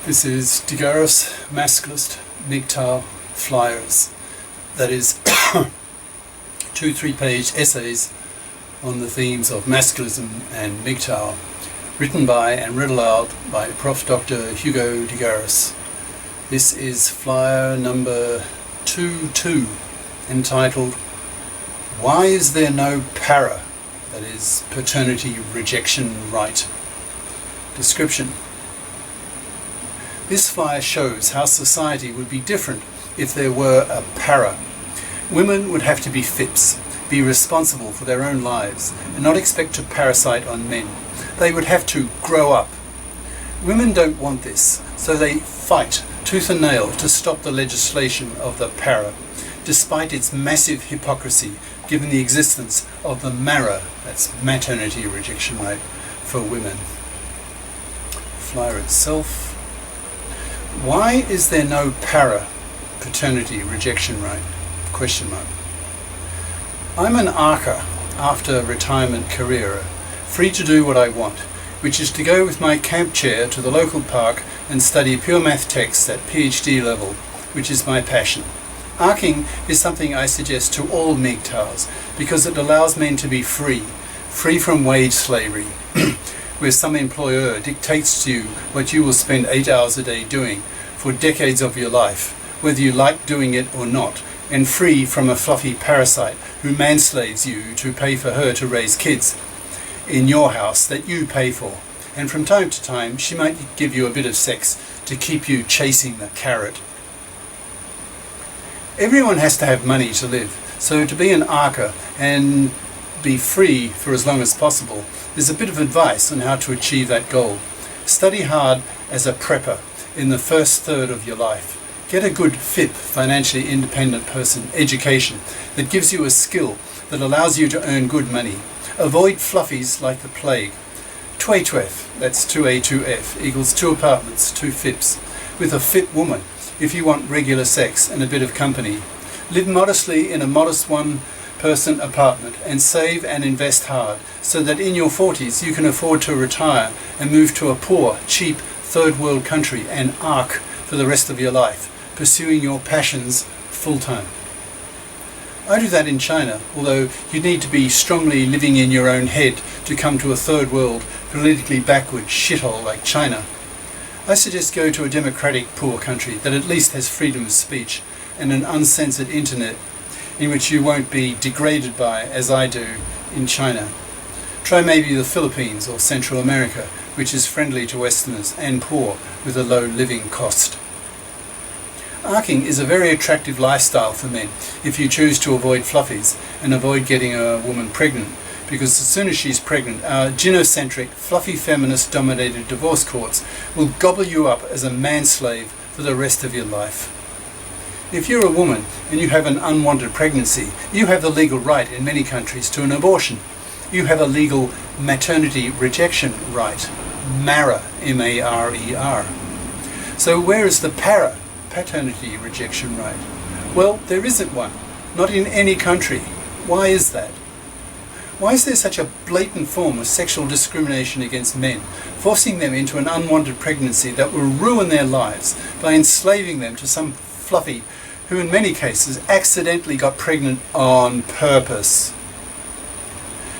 This is GARIS, Masculist, MGTOW, flyers. That is 2 3-page essays on the themes of masculism and MGTOW, written by and read aloud by Prof. Dr. Hugo de Garis. This is flyer number 22, entitled "Why is there no PARER?" That is Paternity Rejection Right. Description. This flyer shows how society would be different if there were a PARER. Women would have to be FIPs, be responsible for their own lives, and not expect to parasite on men. They would have to grow up. Women don't want this, so they fight tooth and nail to stop the legislation of the PARER, despite its massive hypocrisy given the existence of the MARER, that's Maternity Rejection Right, for women. Flyer itself. Why is there no PARER, Paternity Rejection Right? Question mark. I'm an ARCer after retirement career, free to do what I want, which is to go with my camp chair to the local park and study pure math texts at PhD level, which is my passion. ARCing is something I suggest to all MGTOWs because it allows men to be free from wage slavery, where some employer dictates to you what you will spend 8 hours a day doing for decades of your life, whether you like doing it or not, and free from a fluffy parasite who manslaves you to pay for her to raise kids in your house that you pay for. And from time to time she might give you a bit of sex to keep you chasing the carrot. Everyone has to have money to live, so to be an ARCer and be free for as long as possible, there's a bit of advice on how to achieve that goal. Study hard as a prepper in the first third of your life. Get a good FIP, financially independent person, education that gives you a skill that allows you to earn good money. Avoid fluffies like the plague. 2A2F, that's 2A2F, equals 2 apartments, 2 FIPs, with a FIP woman if you want regular sex and a bit of company. Live modestly in a modest one-person apartment and save and invest hard so that in your 40s you can afford to retire and move to a poor, cheap, third world country and ARC for the rest of your life, pursuing your passions full-time. I do that in China, although you need to be strongly living in your own head to come to a third world, politically backward shithole like China. I suggest go to a democratic poor country that at least has freedom of speech and an uncensored internet in which you won't be degraded by, as I do, in China. Try maybe the Philippines or Central America, which is friendly to Westerners and poor with a low living cost. ARCing is a very attractive lifestyle for men if you choose to avoid fluffies and avoid getting a woman pregnant, because as soon as she's pregnant, our gynocentric, fluffy feminist dominated divorce courts will gobble you up as a manslave for the rest of your life. If you're a woman and you have an unwanted pregnancy, you have the legal right in many countries to an abortion. You have a legal maternity rejection right, MARER, M-A-R-E-R. So where is the PARER, paternity rejection right? Well, there isn't one, not in any country. Why is that? Why is there such a blatant form of sexual discrimination against men, forcing them into an unwanted pregnancy that will ruin their lives by enslaving them to some fluffy who in many cases accidentally got pregnant on purpose?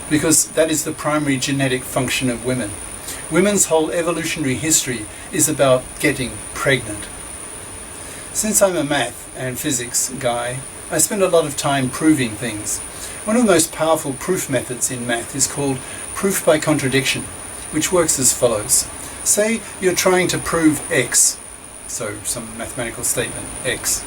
Because that is the primary genetic function of women. Women's whole evolutionary history is about getting pregnant. Since I'm a math and physics guy, I spend a lot of time proving things. One of the most powerful proof methods in math is called proof by contradiction, which works as follows. Say you're trying to prove X, so some mathematical statement, X.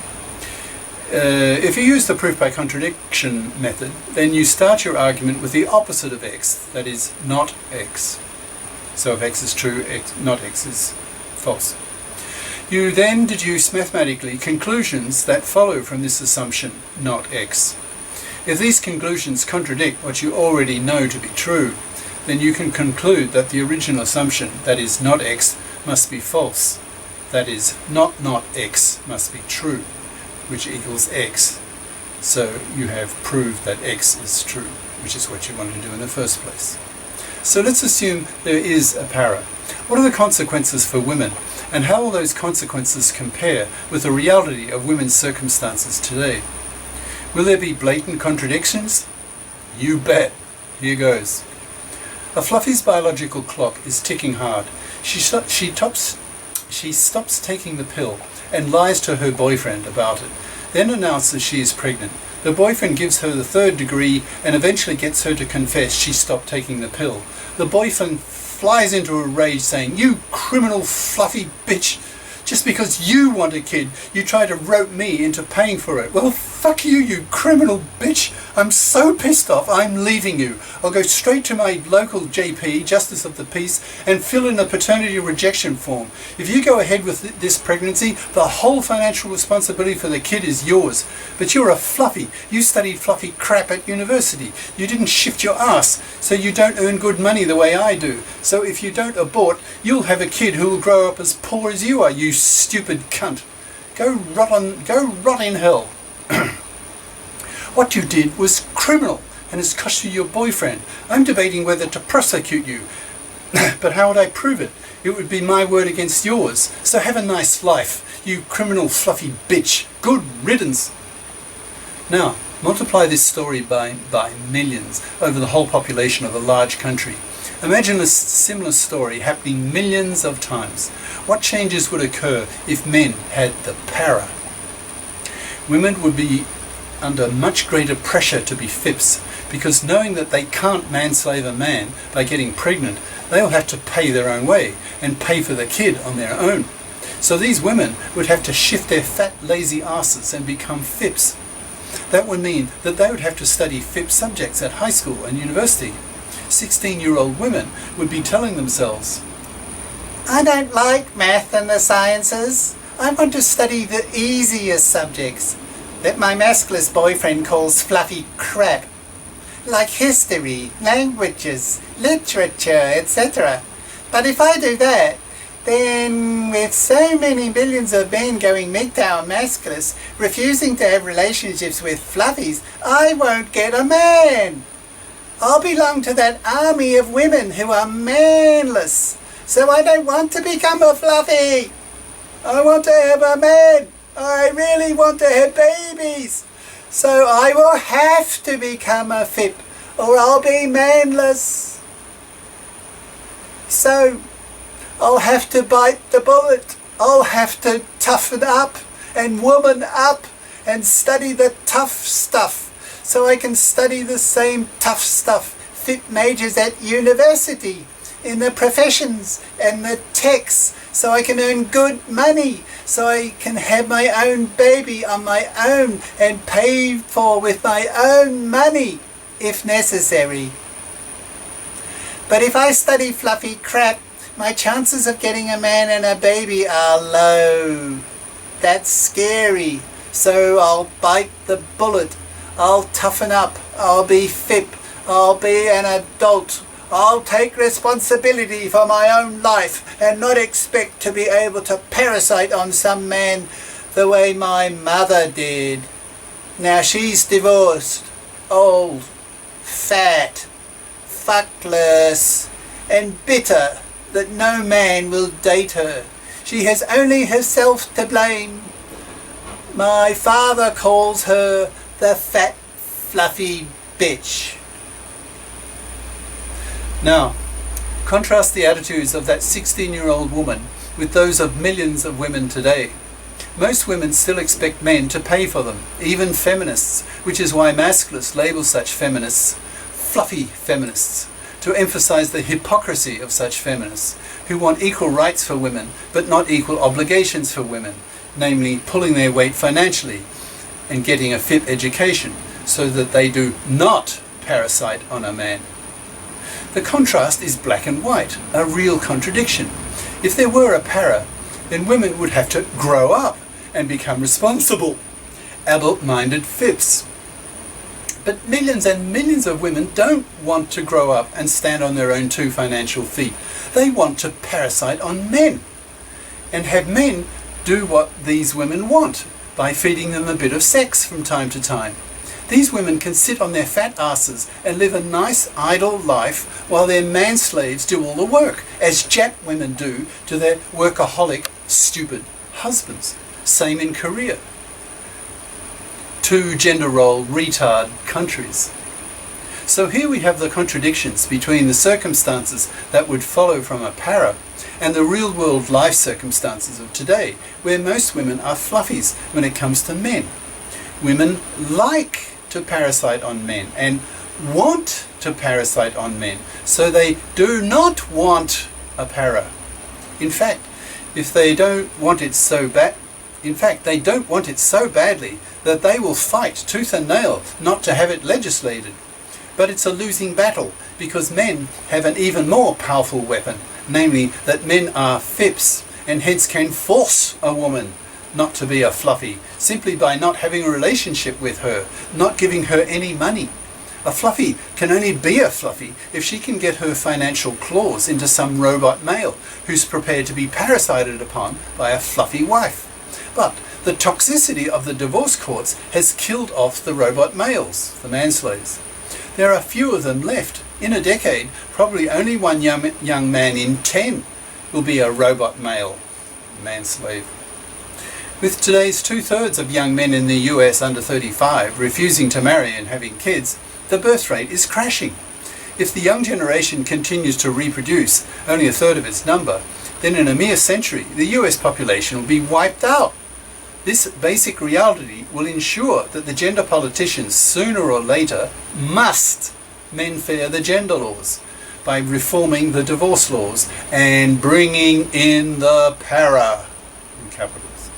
If you use the proof by contradiction method, then you start your argument with the opposite of X, that is, not X. So if X is true, not X is false. You then deduce mathematically conclusions that follow from this assumption, not X. If these conclusions contradict what you already know to be true, then you can conclude that the original assumption, that is, not X, must be false. That is, not X must be true, which equals X. So you have proved that X is true, which is what you wanted to do in the first place. So let's assume there is a PARER. What are the consequences for women And how will those consequences compare with the reality of women's circumstances today? Will there be blatant contradictions? You bet. Here goes. A Fluffy's biological clock is ticking hard. She stops taking the pill and lies to her boyfriend about it, then announces she is pregnant. The boyfriend gives her the third degree and eventually gets her to confess she stopped taking the pill. The boyfriend flies into a rage saying, "You criminal fluffy bitch! Just because you want a kid, you try to rope me into paying for it. Well, fuck you, you criminal bitch. I'm so pissed off, I'm leaving you. I'll go straight to my local JP, Justice of the Peace, and fill in a paternity rejection form. If you go ahead with this pregnancy, the whole financial responsibility for the kid is yours. But you're a fluffy. You studied fluffy crap at university. You didn't shift your ass, so you don't earn good money the way I do. So if you don't abort, you'll have a kid who will grow up as poor as you are, you stupid cunt. Go rot in hell." What you did was criminal and has cost you your boyfriend. I'm debating whether to prosecute you. But how would I prove it? It would be my word against yours. So have a nice life, you criminal fluffy bitch. Good riddance. Now, multiply this story by millions over the whole population of a large country. Imagine a similar story happening millions of times. What changes would occur if men had the PARER? Women would be under much greater pressure to be FIPs, because knowing that they can't manslave a man by getting pregnant, they'll have to pay their own way and pay for the kid on their own. So these women would have to shift their fat, lazy asses and become FIPs. That would mean that they would have to study FIP subjects at high school and university. 16-year-old women would be telling themselves, "I don't like math and the sciences. I want to study the easier subjects that my masculist boyfriend calls fluffy crap, like history, languages, literature, etc. But if I do that, then with so many millions of men going MGTOW and masculist, refusing to have relationships with fluffies, I won't get a man. I'll belong to that army of women who are manless. So I don't want to become a fluffy. I want to have a man. I really want to have babies. So I will have to become a FIP or I'll be manless. So I'll have to bite the bullet. I'll have to toughen up and woman up and study the tough stuff so I can study the same tough stuff FIP majors at university in the professions and the techs so I can earn good money, so I can have my own baby on my own and pay for with my own money if necessary. But if I study fluffy crap, my chances of getting a man and a baby are low. That's scary. So I'll bite the bullet. I'll toughen up. I'll be FIP. I'll be an adult. I'll take responsibility for my own life and not expect to be able to parasite on some man the way my mother did. Now she's divorced, old, fat, fuckless, and bitter that no man will date her. She has only herself to blame. My father calls her the fat, fluffy bitch. Now, contrast the attitudes of that 16-year-old woman with those of millions of women today. Most women still expect men to pay for them, even feminists, which is why masculists label such feminists fluffy feminists, to emphasize the hypocrisy of such feminists who want equal rights for women but not equal obligations for women, namely pulling their weight financially and getting a FIP education so that they do not parasite on a man. The contrast is black and white, a real contradiction. If there were a PARER, then women would have to grow up and become responsible, adult-minded FIPs. But millions and millions of women don't want to grow up and stand on their own two financial feet. They want to parasite on men and have men do what these women want by feeding them a bit of sex from time to time. These women can sit on their fat asses and live a nice idle life while their man slaves do all the work, as Jap women do to their workaholic stupid husbands. Same in Korea. 2 gender role retard countries. So here we have the contradictions between the circumstances that would follow from a para and the real world life circumstances of today, where most women are fluffies when it comes to men. Women like to parasite on men and want to parasite on men, so they do not want a para. In fact, they don't want it so badly that they will fight tooth and nail not to have it legislated. But it's a losing battle, because men have an even more powerful weapon, namely that men are FIPs and hence can force a woman not to be a fluffy, simply by not having a relationship with her, not giving her any money. A fluffy can only be a fluffy if she can get her financial claws into some robot male who's prepared to be parasited upon by a fluffy wife. But the toxicity of the divorce courts has killed off the robot males, the manslaves. There are few of them left. In a decade, probably only one young man in 10 will be a robot male, manslave. With today's 2/3 of young men in the US under 35 refusing to marry and having kids, the birth rate is crashing. If the young generation continues to reproduce only 1/3 of its number, then in a mere century the US population will be wiped out. This basic reality will ensure that the gender politicians sooner or later must mend-fair the gender laws by reforming the divorce laws and bringing in the para, in capitals.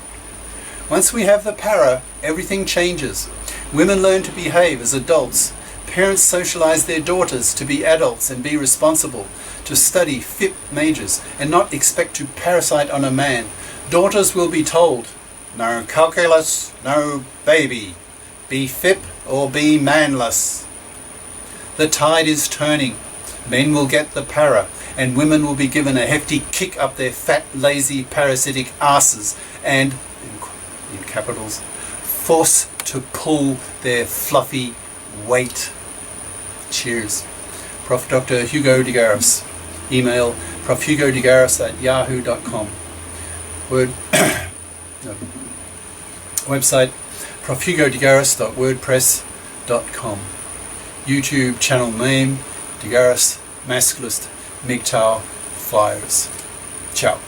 Once we have the para, everything changes. Women learn to behave as adults. Parents socialize their daughters to be adults and be responsible, to study FIP majors and not expect to parasite on a man. Daughters will be told, no calculus, no baby. Be FIP or be manless. The tide is turning. Men will get the para, and women will be given a hefty kick up their fat, lazy, parasitic asses and, in capitals, forced to pull their fluffy weight. Cheers. Prof. Dr. Hugo de Garis. Email profhugodegaris@yahoo.com. Website profhugodegaris.wordpress.com. YouTube channel name, De Garis, Masculist, MGTOW, Flyers. Ciao.